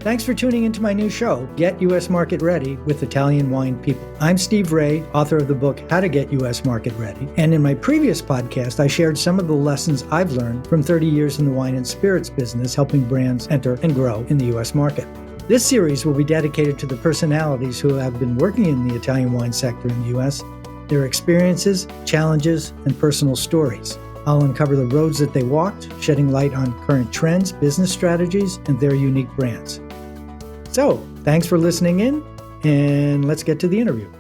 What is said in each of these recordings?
Thanks for tuning into my new show, Get U.S. Market Ready with Italian Wine People. I'm Steve Raye, author of the book, How to Get U.S. Market Ready. And in my previous podcast, I shared some of the lessons I've learned from 30 years in the wine and spirits business, helping brands enter and grow in the U.S. market. This series will be dedicated to the personalities who have been working in the Italian wine sector in the U.S., their experiences, challenges, and personal stories. I'll uncover the roads that they walked, shedding light on current trends, business strategies, and their unique brands. So, thanks for listening in, and let's get to the interview.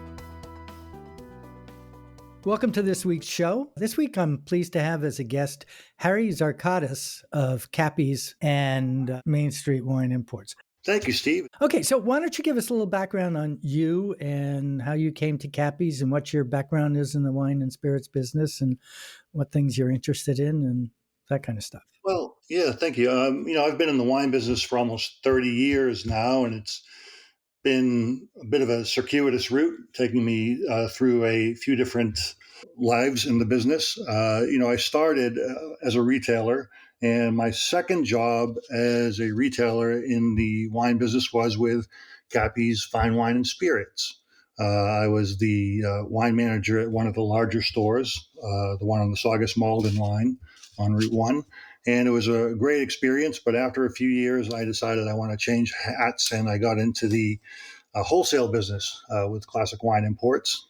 Welcome to this week's show. This week, I'm pleased to have as a guest Harry Zarkades of Cappies and Main Street Wine Imports. Thank you, Steve. Okay, so why don't you give us a little background on you and how you came to Cappies and what your background is in the wine and spirits business and what things you're interested in and that kind of stuff. Well, yeah, thank you. I've been in the wine business for almost 30 years now, and it's been a bit of a circuitous route, taking me through a few different lives in the business. I started as a retailer, and my second job as a retailer in the wine business was with Cappies Fine Wine and Spirits. I was the wine manager at one of the larger stores, the one on the Saugus Malden line on Route 1. And it was a great experience. But after a few years, I decided I want to change hats, and I got into the wholesale business with Classic Wine Imports,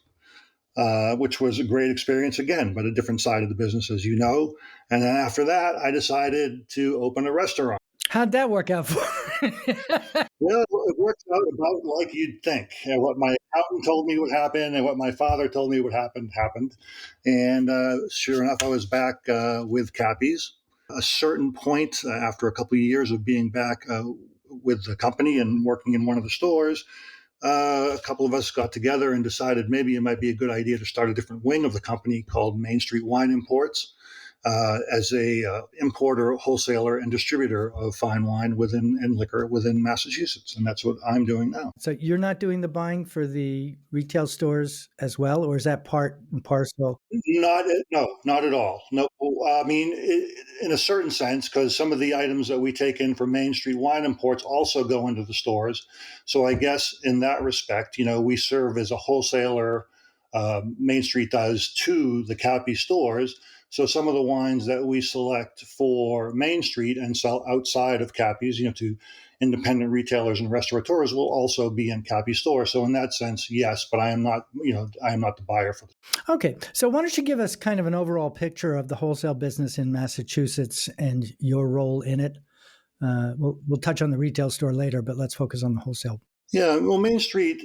which was a great experience again, but a different side of the business, as you know. And then after that, I decided to open a restaurant. How'd that work out for you? Well, it worked out about like you'd think. And what my accountant told me would happen and what my father told me would happen, happened. And sure enough, I was back with Cappies. A certain point after a couple of years of being back with the company and working in one of the stores, a couple of us got together and decided maybe it might be a good idea to start a different wing of the company called Main Street Wine Imports as a importer, wholesaler, and distributor of fine wine and liquor within Massachusetts. And that's what I'm doing now. So you're not doing the buying for the retail stores as well, or is that part and parcel? Not at all. No, I mean, in a certain sense, because some of the items that we take in from Main Street Wine Imports also go into the stores. So I guess in that respect, we serve as a wholesaler. Main Street does to the Cappy stores. So some of the wines that we select for Main Street and sell outside of Cappies, to independent retailers and restaurateurs will also be in Cappy stores. So in that sense, yes, but I am not the buyer for them. Okay. So why don't you give us kind of an overall picture of the wholesale business in Massachusetts and your role in it? We'll touch on the retail store later, but let's focus on the wholesale. Yeah, well, Main Street,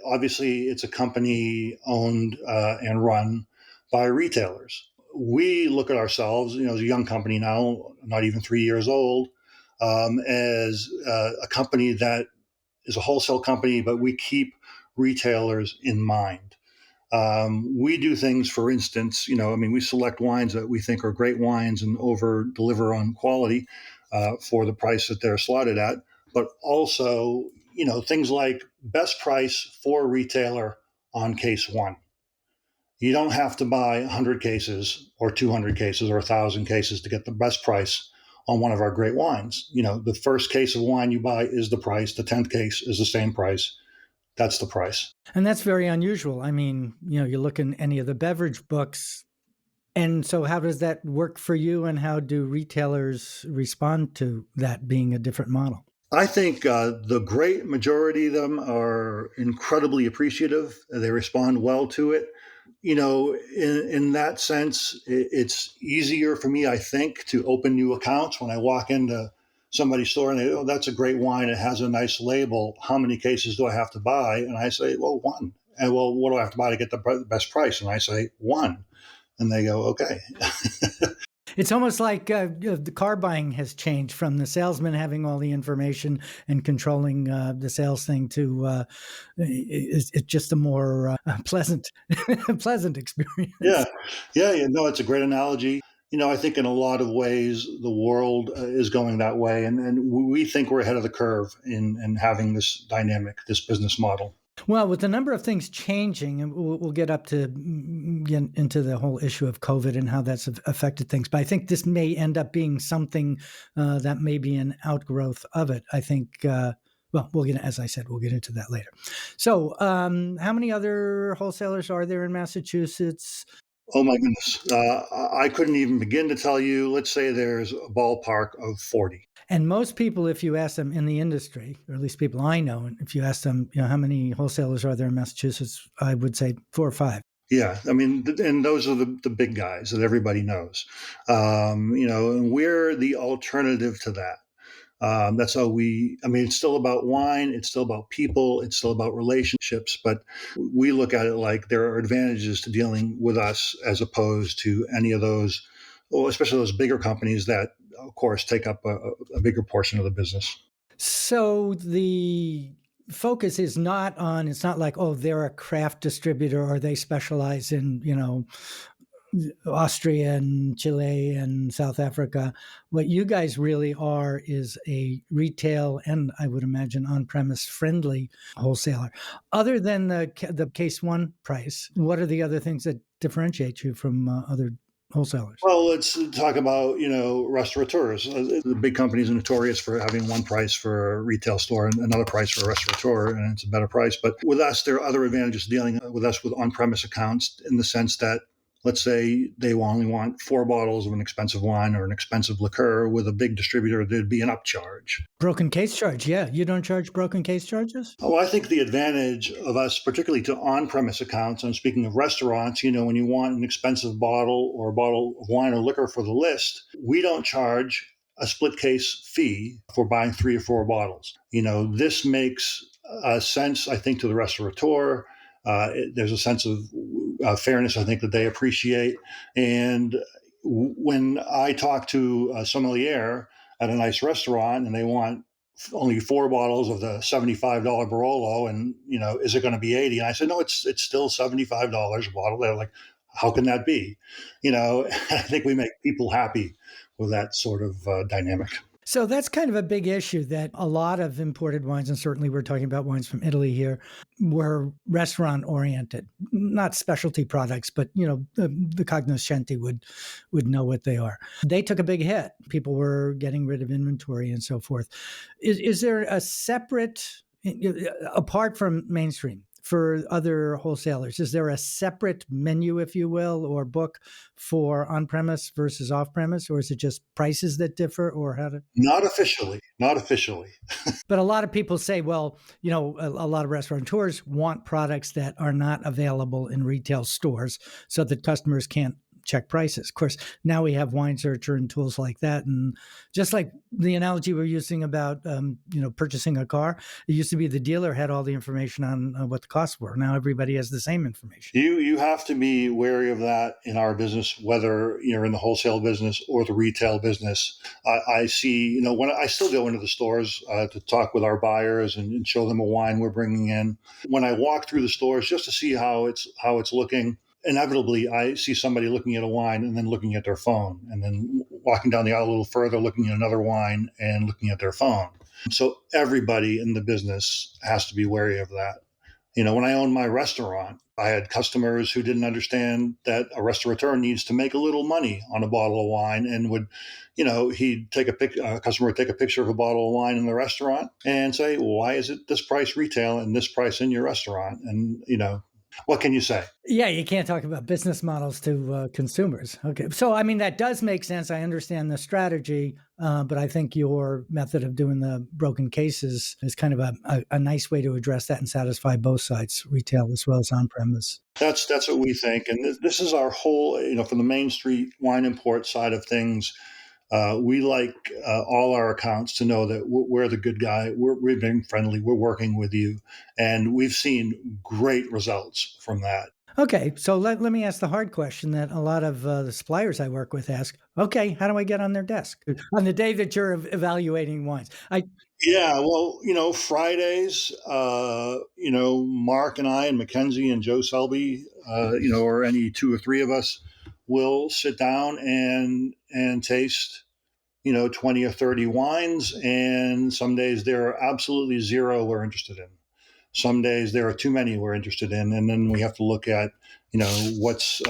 obviously it's a company owned and run by retailers. We look at ourselves, as a young company now, not even 3 years old, as a company that is a wholesale company, but we keep retailers in mind. We do things, for instance, we select wines that we think are great wines and over deliver on quality for the price that they're slotted at, but also, things like best price for retailer on case one. You don't have to buy 100 cases or 200 cases or 1,000 cases to get the best price on one of our great wines. The first case of wine you buy is the price. The 10th case is the same price. That's the price. And that's very unusual. I mean, you look in any of the beverage books. And so how does that work for you? And how do retailers respond to that being a different model? I think the great majority of them are incredibly appreciative. They respond well to it. In that sense, it's easier for me, I think, to open new accounts when I walk into somebody's store and they, oh, that's a great wine. It has a nice label. How many cases do I have to buy? And I say, well, one. And well, what do I have to buy to get the best price? And I say, one. And they go, okay. It's almost like the car buying has changed from the salesman having all the information and controlling the sales thing to it's just a more pleasant experience. Yeah. It's a great analogy. I think in a lot of ways the world is going that way, and we think we're ahead of the curve in having this dynamic, this business model. Well, with the number of things changing, and we'll get up to get into the whole issue of COVID and how that's affected things. But I think this may end up being something that may be an outgrowth of it. I think. Well, we'll get, as I said, we'll get into that later. So, how many other wholesalers are there in Massachusetts? Oh my goodness. I couldn't even begin to tell you. Let's say there's a ballpark of 40. And most people, if you ask them in the industry, or at least people I know, if you ask them, how many wholesalers are there in Massachusetts, I would say 4 or 5. Yeah, I mean, and those are the big guys that everybody knows. And we're the alternative to that. That's how I mean, it's still about wine, it's still about people, it's still about relationships, but we look at it like there are advantages to dealing with us as opposed to any of those, well, especially those bigger companies that, of course, take up a bigger portion of the business. So the focus is not on, it's not like, oh, they're a craft distributor or they specialize in, Austria and Chile and South Africa. What you guys really are is a retail and I would imagine on-premise friendly wholesaler. Other than the case one price, what are the other things that differentiate you from other wholesalers? Well, let's talk about restaurateurs. The big companies are notorious for having one price for a retail store and another price for a restaurateur, and it's a better price. But with us, there are other advantages dealing with us with on-premise accounts in the sense that, let's say they only want 4 bottles of an expensive wine or an expensive liqueur. With a big distributor, there'd be an upcharge. Broken case charge. Yeah. You don't charge broken case charges? Oh, I think the advantage of us, particularly to on-premise accounts, and speaking of restaurants, when you want an expensive bottle or a bottle of wine or liquor for the list, we don't charge a split case fee for buying 3 or 4 bottles. This makes sense, I think, to the restaurateur. There's a sense of fairness, I think, that they appreciate. And when I talk to a sommelier at a nice restaurant and they want only 4 bottles of the $75 Barolo, and is it going to be 80? And I said, no, it's still $75 a bottle. They're like, how can that be? I think we make people happy with that sort of dynamic. So that's kind of a big issue that a lot of imported wines, and certainly we're talking about wines from Italy here, were restaurant oriented, not specialty products, but the cognoscenti would know what they are. They took a big hit. People were getting rid of inventory and so forth. Is there a separate, apart from mainstream, for other wholesalers? Is there a separate menu, if you will, or book for on-premise versus off-premise, or is it just prices that differ, or how to? Not officially, not officially. But a lot of people say, well, a lot of restaurateurs want products that are not available in retail stores so that customers can't check prices. Of course, now we have Wine Searcher and tools like that. And just like the analogy we're using about, purchasing a car, it used to be the dealer had all the information on what the costs were. Now everybody has the same information. You have to be wary of that in our business, whether you're in the wholesale business or the retail business. I see, when I still go into the stores to talk with our buyers and show them a wine we're bringing in. When I walk through the stores just to see how it's looking, inevitably I see somebody looking at a wine and then looking at their phone, and then walking down the aisle a little further, looking at another wine and looking at their phone. So everybody in the business has to be wary of that. When I owned my restaurant, I had customers who didn't understand that a restaurateur needs to make a little money on a bottle of wine, and he'd take a customer would take a picture of a bottle of wine in the restaurant and say, well, why is it this price retail and this price in your restaurant? And, what can you say? Yeah, you can't talk about business models to consumers. Okay. So, I mean, that does make sense. I understand the strategy, but I think your method of doing the broken cases is kind of a nice way to address that and satisfy both sides, retail as well as on-premise. That's what we think. And this is our whole, from the Main Street wine import side of things. We like all our accounts to know that we're the good guy. We're being friendly. We're working with you. And we've seen great results from that. Okay, so let me ask the hard question that a lot of the suppliers I work with ask. Okay, how do I get on their desk on the day that you're evaluating wines? Yeah, well, Fridays, Mark and I and Mackenzie and Joe Selby, or any 2 or 3 of us will sit down and taste 20 or 30 wines, and some days there are absolutely zero we're interested in. Some days there are too many we're interested in, and then we have to look at, what's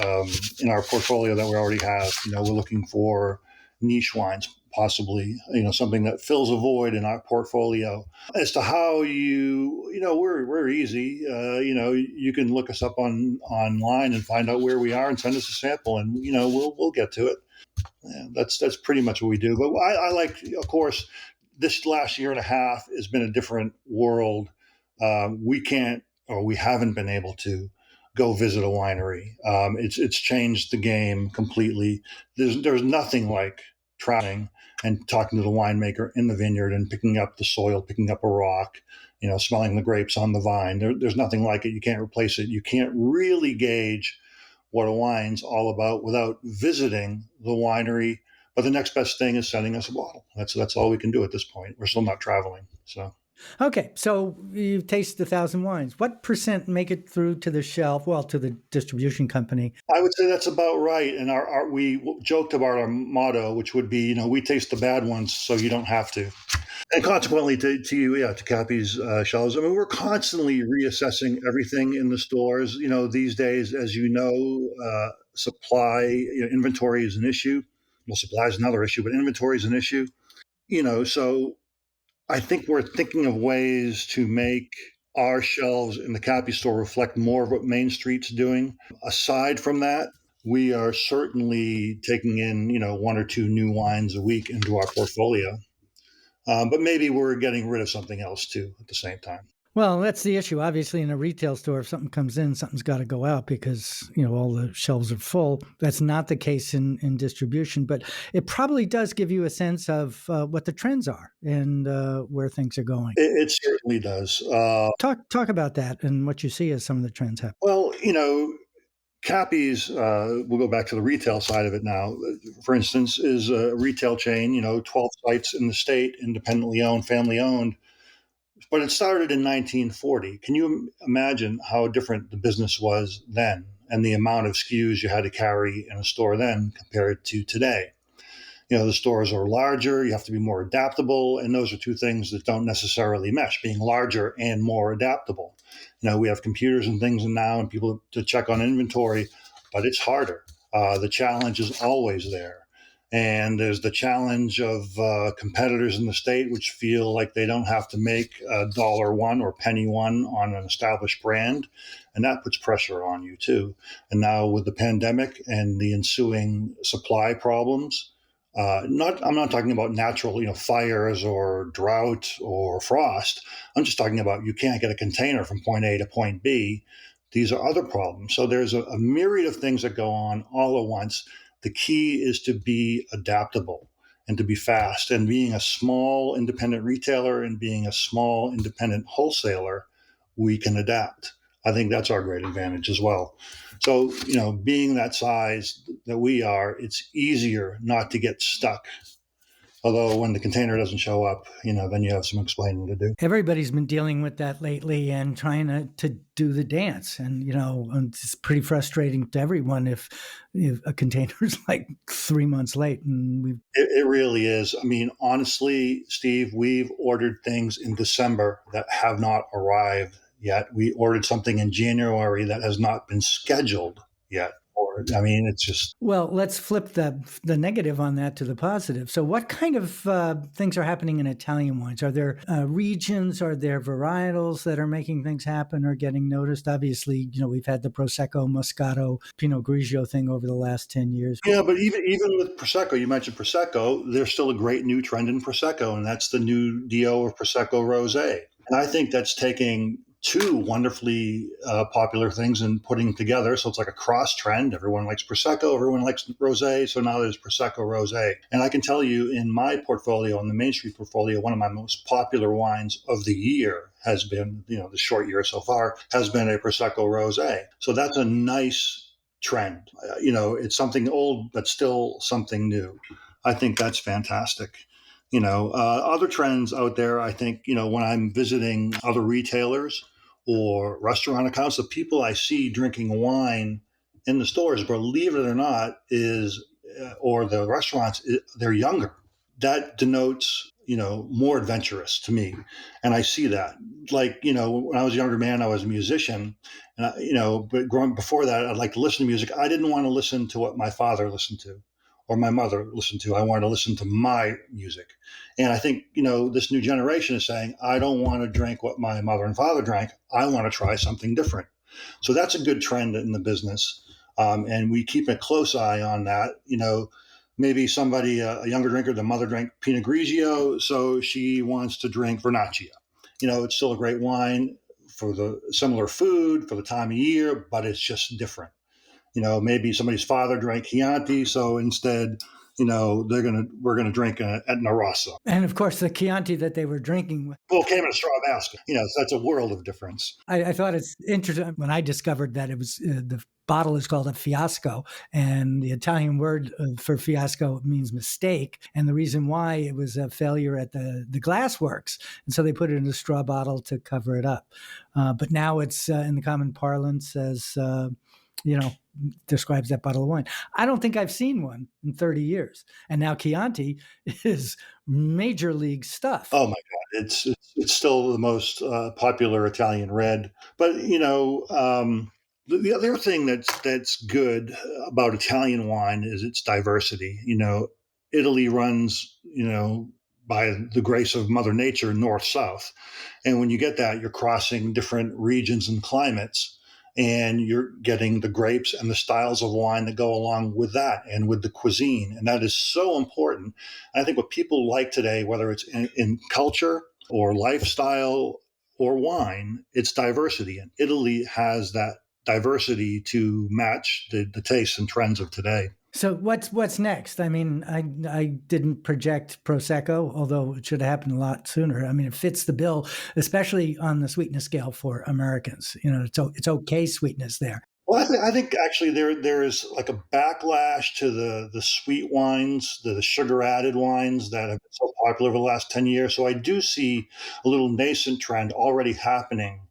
in our portfolio that we already have. We're looking for niche wines, possibly, something that fills a void in our portfolio. As to how we're easy. You can look us up online and find out where we are and send us a sample, and we'll get to it. Yeah, that's pretty much what we do. But I like, of course, this last year and a half has been a different world. We can't, or we haven't been able to go visit a winery. It's changed the game completely. There's nothing like traveling and talking to the winemaker in the vineyard and picking up the soil, picking up a rock, smelling the grapes on the vine. There's nothing like it. You can't replace it. You can't really gauge what a wine's all about without visiting the winery. But the next best thing is sending us a bottle. That's all we can do at this point. We're still not traveling. So Okay, so you've tasted 1,000 wines. What percent make it through to the shelf, well, to the distribution company? I would say that's about right. And we joked about our motto, which would be, we taste the bad ones so you don't have to. And consequently, to you, to Cappy's shelves, I mean, we're constantly reassessing everything in the stores. These days, as supply, inventory is an issue. Well, supply is another issue, but inventory is an issue. So I think we're thinking of ways to make our shelves in the Cappy store reflect more of what Main Street's doing. Aside from that, we are certainly taking in, one or two new wines a week into our portfolio. But maybe we're getting rid of something else too at the same time. Well, that's the issue. Obviously, in a retail store, if something comes in, something's got to go out because, all the shelves are full. That's not the case in distribution, but it probably does give you a sense of what the trends are and where things are going. It certainly does. Talk about that and what you see as some of the trends happen. Well, Cappy's, we'll go back to the retail side of it now. For instance, is a retail chain, 12 sites in the state, independently owned, family owned. But it started in 1940. Can you imagine how different the business was then and the amount of SKUs you had to carry in a store then compared to today? The stores are larger, you have to be more adaptable, and those are two things that don't necessarily mesh, being larger and more adaptable. We have computers and things now and people to check on inventory, but it's harder. The challenge is always there. And there's the challenge of competitors in the state which feel like they don't have to make $1 or penny one on an established brand. And that puts pressure on you too. And now with the pandemic and the ensuing supply problems, I'm not talking about natural, fires or drought or frost. I'm just talking about you can't get a container from point A to point B. These are other problems. So there's a myriad of things that go on all at once. The key is to be adaptable and to be fast. And being a small independent retailer and being a small independent wholesaler, we can adapt. I think that's our great advantage as well. So, being that size that we are, it's easier not to get stuck. Although when the container doesn't show up, then you have some explaining to do. Everybody's been dealing with that lately and trying to do the dance. And, it's pretty frustrating to everyone if a container's like 3 months late. And it really is. I mean, honestly, Steve, we've ordered things in December that have not arrived yet. We ordered something in January that has not been scheduled yet. I mean, it's just... Well, let's flip the negative on that to the positive. So what kind of things are happening in Italian wines? Are there regions, are there varietals that are making things happen or getting noticed? Obviously, we've had the Prosecco, Moscato, Pinot Grigio thing over the last 10 years. Yeah, but even with Prosecco, you mentioned Prosecco, there's still a great new trend in Prosecco, and that's the new Dio of Prosecco Rosé. And I think that's taking two wonderfully popular things and putting them together. So it's like a cross trend. Everyone likes Prosecco, everyone likes rosé. So now there's Prosecco Rosé. And I can tell you in my portfolio, in the Main Street portfolio, one of my most popular wines of the year has been, the short year so far, has been a Prosecco Rosé. So that's a nice trend. It's something old, but still something new. I think that's fantastic. Other trends out there, I think, when I'm visiting other retailers or restaurant accounts, the people I see drinking wine in the stores, believe it or not, or the restaurants, they're younger. That denotes, more adventurous to me. And I see that. Like, when I was a younger man, I was a musician. And, but growing before that, I'd like to listen to music. I didn't want to listen to what my father listened to or my mother listened to. I wanted to listen to my music. And I think, this new generation is saying, I don't want to drink what my mother and father drank. I want to try something different. So that's a good trend in the business. And we keep a close eye on that. Maybe somebody, a younger drinker, the mother drank Pinot Grigio, so she wants to drink Vernaccia. It's still a great wine for the similar food, for the time of year, but it's just different. Maybe somebody's father drank Chianti, so instead, we're gonna drink Etna Rosso. And of course, the Chianti that they were drinking, Well, it came in a straw basket. So that's a world of difference. I thought it's interesting when I discovered that it was the bottle is called a fiasco, and the Italian word for fiasco means mistake. And the reason why it was a failure at the glass works, and so they put it in a straw bottle to cover it up. But now it's in the common parlance as describes that bottle of wine. I don't think I've seen one in 30 years. And now Chianti is major league stuff. Oh my God. It's still the most popular Italian red. But, the other thing that's good about Italian wine is its diversity. Italy runs, by the grace of Mother Nature, north-south. And when you get that, you're crossing different regions and climates. And you're getting the grapes and the styles of wine that go along with that and with the cuisine. And that is so important. And I think what people like today, whether it's in culture or lifestyle or wine, it's diversity. And Italy has that diversity to match the tastes and trends of today. So what's next? I mean, I didn't project Prosecco, although it should have happened a lot sooner. I mean, it fits the bill, especially on the sweetness scale for Americans. It's okay sweetness there. Well, I think actually there is like a backlash to the sweet wines, the sugar added wines that have been so popular over the last 10 years. So I do see a little nascent trend already happening.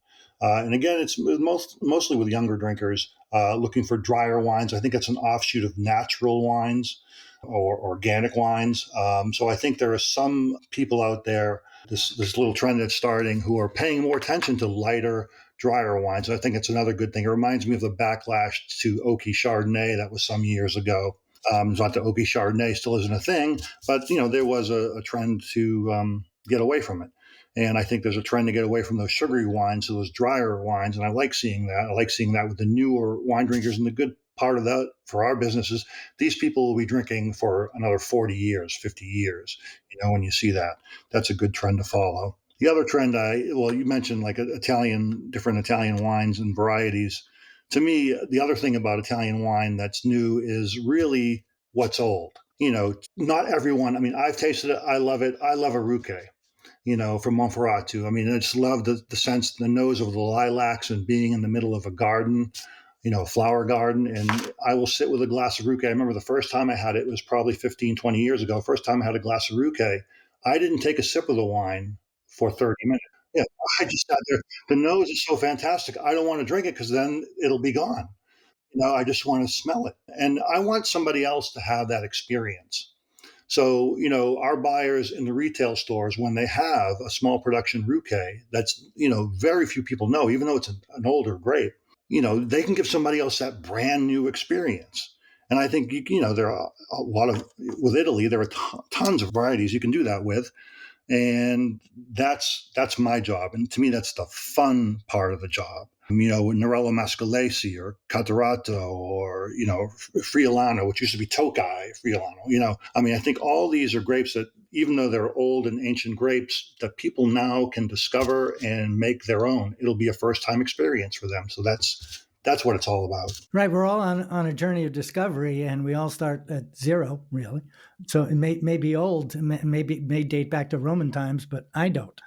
And again, it's mostly with younger drinkers looking for drier wines. I think it's an offshoot of natural wines or organic wines. So I think there are some people out there, this little trend that's starting, who are paying more attention to lighter, drier wines. I think it's another good thing. It reminds me of the backlash to oaky Chardonnay that was some years ago. It's not that oaky Chardonnay still isn't a thing, but there was a trend to get away from it. And I think there's a trend to get away from those sugary wines to those drier wines. And I like seeing that. I like seeing that with the newer wine drinkers. And the good part of that for our business is these people will be drinking for another 40 years, 50 years. When you see that, that's a good trend to follow. The other trend, you mentioned like different Italian wines and varieties. To me, the other thing about Italian wine that's new is really what's old. Not everyone, I mean, I've tasted it. I love it. I love a Rucche. From Monferrato. I mean, I just love the sense, the nose of the lilacs and being in the middle of a garden, a flower garden. And I will sit with a glass of Rucche. I remember the first time I had it was probably 15, 20 years ago. First time I had a glass of Rucche, I didn't take a sip of the wine for 30 minutes. Yeah, I just sat there. The nose is so fantastic. I don't want to drink it because then it'll be gone. I just want to smell it. And I want somebody else to have that experience. So, our buyers in the retail stores, when they have a small production Rucche that's, very few people know, even though it's an older grape, they can give somebody else that brand new experience. And I think, there are a lot of, with Italy, there are tons of varieties you can do that with. And that's my job. And to me, that's the fun part of the job. Nerello Mascalese or Catarratto or, Friulano, which used to be Tokai Friulano. I think all these are grapes that, even though they're old and ancient grapes, that people now can discover and make their own. It'll be a first-time experience for them. So that's what it's all about. Right. We're all on a journey of discovery, and we all start at zero, really. So it may be old, may date back to Roman times, but I don't.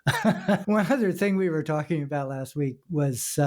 One other thing we were talking about last week was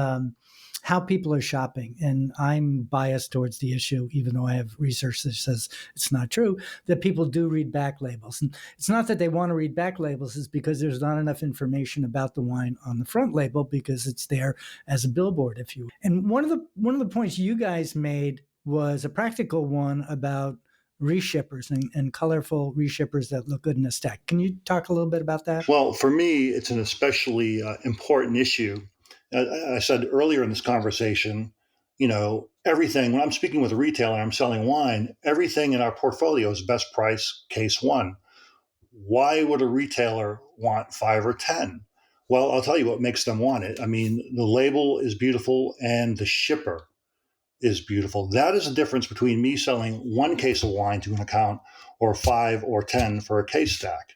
how people are shopping. And I'm biased towards the issue, even though I have research that says it's not true, that people do read back labels. And it's not that they want to read back labels, it's because there's not enough information about the wine on the front label because it's there as a billboard, if you will. And one of the points you guys made was a practical one about reshippers and colorful reshippers that look good in a stack. Can you talk a little bit about that? Well, for me, it's an especially important issue. I said earlier in this conversation, everything, when I'm speaking with a retailer, I'm selling wine, everything in our portfolio is best price case one. Why would a retailer want 5 or 10? Well, I'll tell you what makes them want it. I mean, the label is beautiful and the shipper is beautiful. That is the difference between me selling one case of wine to an account or 5 or 10 for a case stack.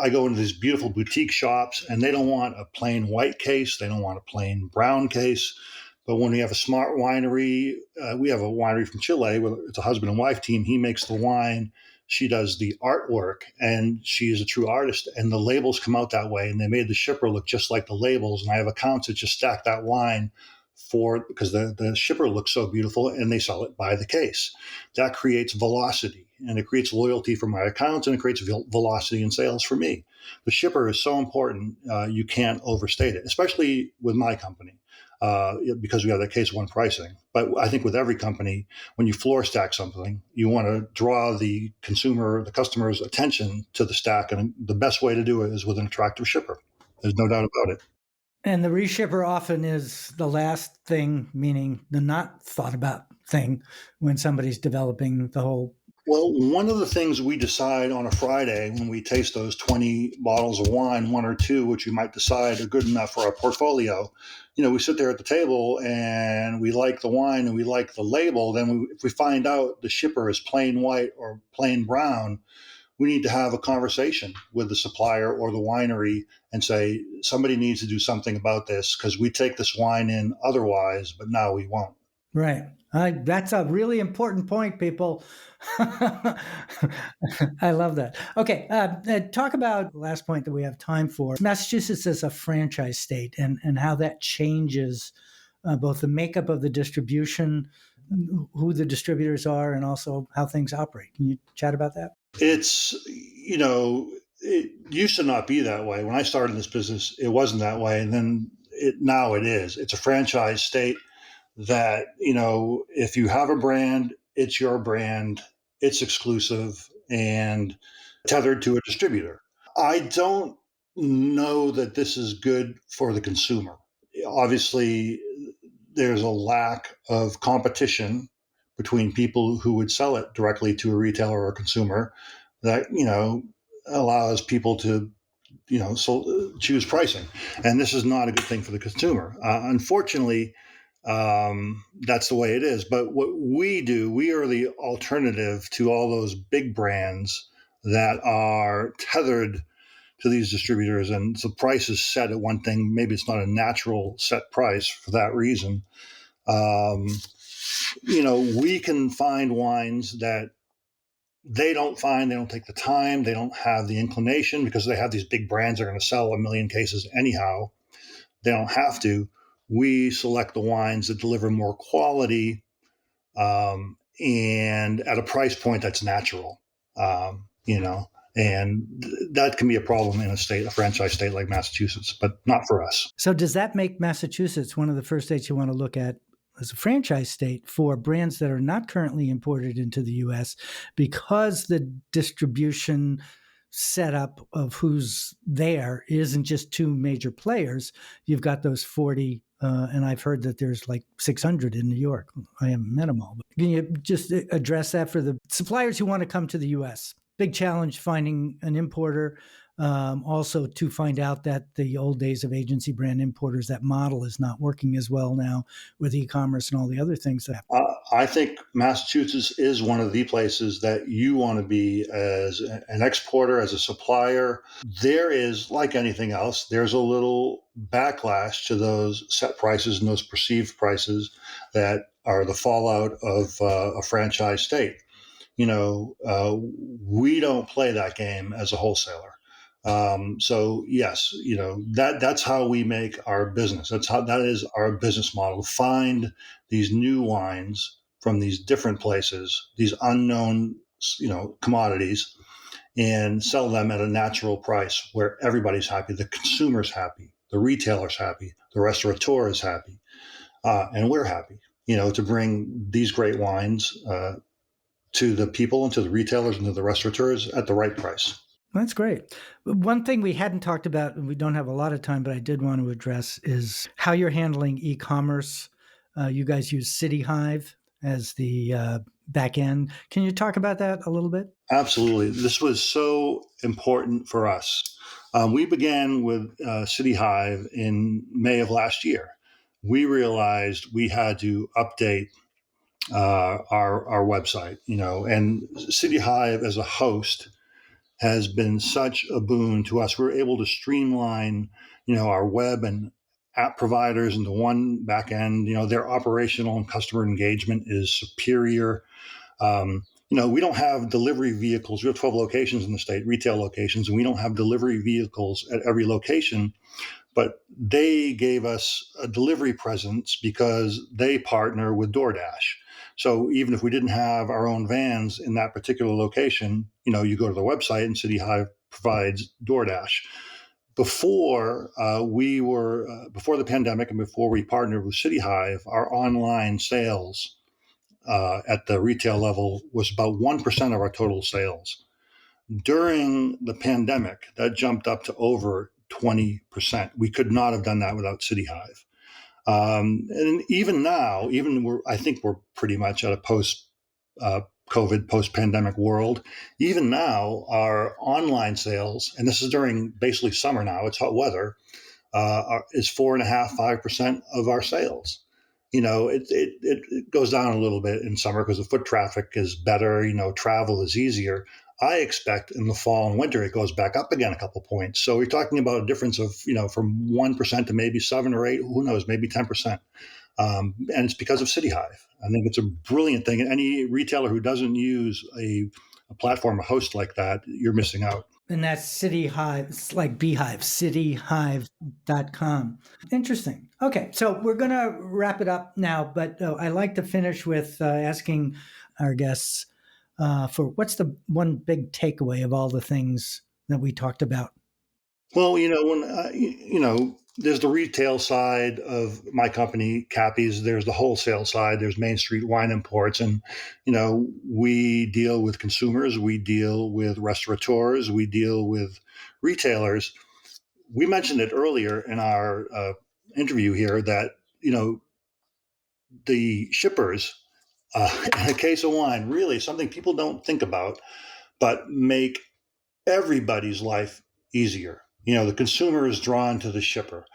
I go into these beautiful boutique shops and they don't want a plain white case. They don't want a plain brown case. But when we have a smart winery, we have a winery from Chile where it's a husband and wife team. He makes the wine. She does the artwork and she is a true artist. And the labels come out that way. And they made the shipper look just like the labels. And I have accounts that just stack that wine because the shipper looks so beautiful and they sell it by the case. That creates velocity and it creates loyalty for my accounts and it creates velocity in sales for me. The shipper is so important. You can't overstate it, especially with my company. Because we have that case one pricing. But I think with every company, when you floor stack something, you want to draw the customer's attention to the stack. And the best way to do it is with an attractive shipper. There's no doubt about it. And the reshipper often is the last thing, meaning the not thought about thing when somebody's developing the whole. Well, one of the things we decide on a Friday when we taste those 20 bottles of wine, one or two, which we might decide are good enough for our portfolio, we sit there at the table and we like the wine and we like the label. Then if we find out the shipper is plain white or plain brown, we need to have a conversation with the supplier or the winery and say, somebody needs to do something about this because we take this wine in otherwise, but now we won't. Right. That's a really important point, people. I love that. Okay. Talk about the last point that we have time for. Massachusetts is a franchise state and how that changes both the makeup of the distribution, who the distributors are, and also how things operate. Can you chat about that? It used to not be that way. When I started in this business, it wasn't that way. And then now it is. It's a franchise state that, if you have a brand, it's your brand, it's exclusive and tethered to a distributor. I don't know that this is good for the consumer. Obviously, there's a lack of competition between people who would sell it directly to a retailer or a consumer that, allows people to, choose pricing. And this is not a good thing for the consumer. Unfortunately, that's the way it is. But what we do, we are the alternative to all those big brands that are tethered to these distributors. And the price is set at one thing. Maybe it's not a natural set price for that reason. We can find wines that they don't take the time, they don't have the inclination because they have these big brands that are going to sell 1 million cases anyhow. They don't have to. We select the wines that deliver more quality and at a price point that's natural, and that can be a problem in a franchise state like Massachusetts, but not for us. So does that make Massachusetts one of the first states you want to look at as a franchise state for brands that are not currently imported into the U.S. because the distribution setup of who's there isn't just two major players? You've got those 40, and I've heard that there's like 600 in New York. I haven't met them all. But can you just address that for the suppliers who want to come to the U.S.? Big challenge finding an importer. Also to find out that the old days of agency brand importers, that model is not working as well now with e-commerce and all the other things that happen. I think Massachusetts is one of the places that you want to be as an exporter, as a supplier. There is, like anything else, there's a little backlash to those set prices and those perceived prices that are the fallout of a franchise state. We don't play that game as a wholesaler. So yes, that's how we make our business. That is our business model. Find these new wines from these different places, these unknown, commodities, and sell them at a natural price where everybody's happy. The consumer's happy, the retailer's happy, the restaurateur is happy, and we're happy. To bring these great wines to the people and to the retailers and to the restaurateurs at the right price. That's great. One thing we hadn't talked about, and we don't have a lot of time, but I did want to address is how you're handling e-commerce. You guys use City Hive as the back end. Can you talk about that a little bit? Absolutely. This was so important for us. We began with City Hive in May of last year. We realized we had to update our website, and City Hive as a host has been such a boon to us. We're able to streamline, our web and app providers into one back end. Their operational and customer engagement is superior. We don't have delivery vehicles. We have 12 locations in the state, retail locations, and we don't have delivery vehicles at every location. But they gave us a delivery presence because they partner with DoorDash. So even if we didn't have our own vans in that particular location, you go to the website and City Hive provides DoorDash. Before before the pandemic and before we partnered with City Hive, our online sales at the retail level was about 1% of our total sales. During the pandemic, that jumped up to over 20%. We could not have done that without City Hive. And even now, I think we're pretty much at a post-COVID, post-pandemic world. Even now, our online sales, and this is during basically summer now, it's hot weather, is 4.5%, 5% of our sales. It goes down a little bit in summer because the foot traffic is better, travel is easier. I expect in the fall and winter, it goes back up again a couple points. So we're talking about a difference of, from 1% to maybe 7 or 8, who knows, maybe 10%. And it's because of City Hive. I think it's a brilliant thing. And any retailer who doesn't use a platform, a host like that, you're missing out. And that's City Hive. It's like Beehive, cityhive.com. Interesting. Okay, so we're going to wrap it up now, but I like to finish with asking our guests for what's the one big takeaway of all the things that we talked about? Well, there's the retail side of my company, Cappies. There's the wholesale side. There's Main Street Wine Imports. And, we deal with consumers. We deal with restaurateurs. We deal with retailers. We mentioned it earlier in our interview here that, the shippers, in a case of wine, really something people don't think about, but make everybody's life easier. The consumer is drawn to the shipper.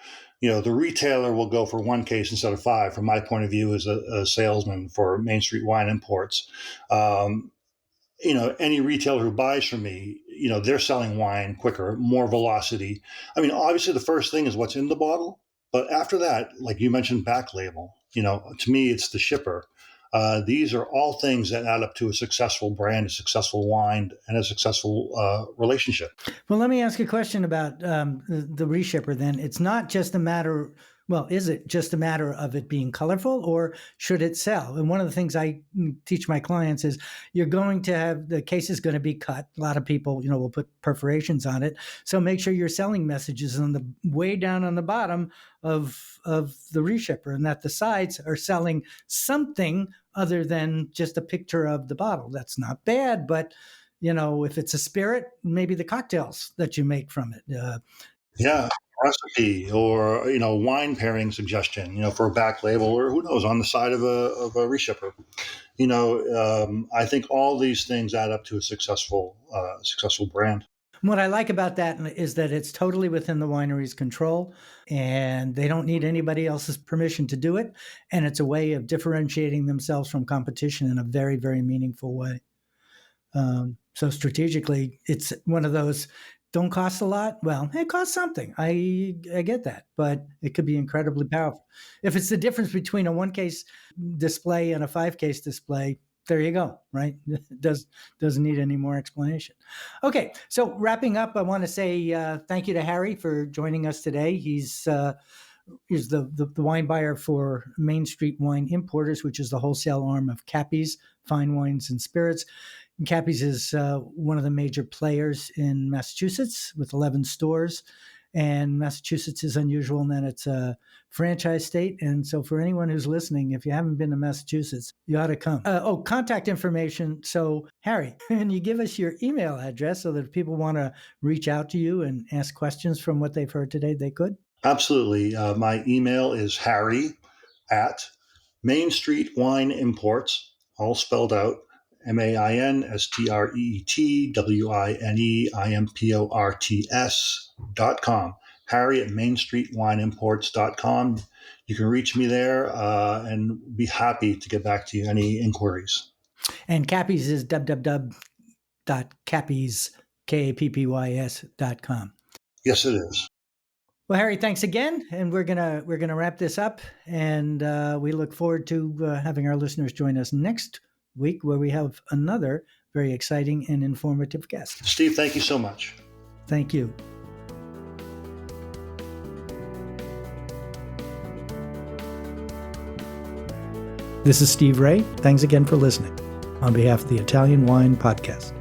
The retailer will go for one case instead of 5, from my point of view as a salesman for Main Street Wine Imports. Any retailer who buys from me, they're selling wine quicker, more velocity. I mean, obviously the first thing is what's in the bottle, but after that, like you mentioned, back label, to me, it's the shipper. These are all things that add up to a successful brand, a successful wine, and a successful relationship. Well, let me ask you a question about the reshipper then. It's not just a matter, well, is it just a matter of it being colorful, or should it sell? And one of the things I teach my clients is you're going to have, the case is going to be cut. A lot of people, will put perforations on it. So make sure your selling message is on the way down on the bottom of the reshipper, and that the sides are selling something other than just a picture of the bottle. That's not bad, but if it's a spirit, maybe the cocktails that you make from it. Yeah, recipe or wine pairing suggestion, for a back label, or who knows, on the side of a reshipper. I think all these things add up to a successful brand. What I like about that is that it's totally within the winery's control, and they don't need anybody else's permission to do it. And it's a way of differentiating themselves from competition in a very, very meaningful way. So strategically, it's one of those, don't cost a lot. Well, it costs something. I get that, but it could be incredibly powerful. If it's the difference between a 1-case display and a 5-case display, there you go, right? Doesn't need any more explanation. Okay, so wrapping up, I want to say thank you to Harry for joining us today. He's the wine buyer for Main Street Wine Importers, which is the wholesale arm of Cappies Fine Wines and Spirits. And Cappies is one of the major players in Massachusetts with 11 stores. And Massachusetts is unusual in that it's a franchise state. And so for anyone who's listening, if you haven't been to Massachusetts, you ought to come. Contact information. So Harry, can you give us your email address so that if people want to reach out to you and ask questions from what they've heard today, they could? Absolutely. My email is Harry at Main Street Wine Imports, all spelled out, MainStreetWineimports.com. Harry at MainStreetWineimports.com. You can reach me there and be happy to get back to you. Any inquiries. And Cappies is www.cappies.com. Yes, it is. Well, Harry, thanks again, and we're gonna wrap this up, and we look forward to having our listeners join us next week, where we have another very exciting and informative guest. Steve, thank you so much. Thank you. This is Steve Raye. Thanks again for listening on behalf of the Italian Wine Podcast.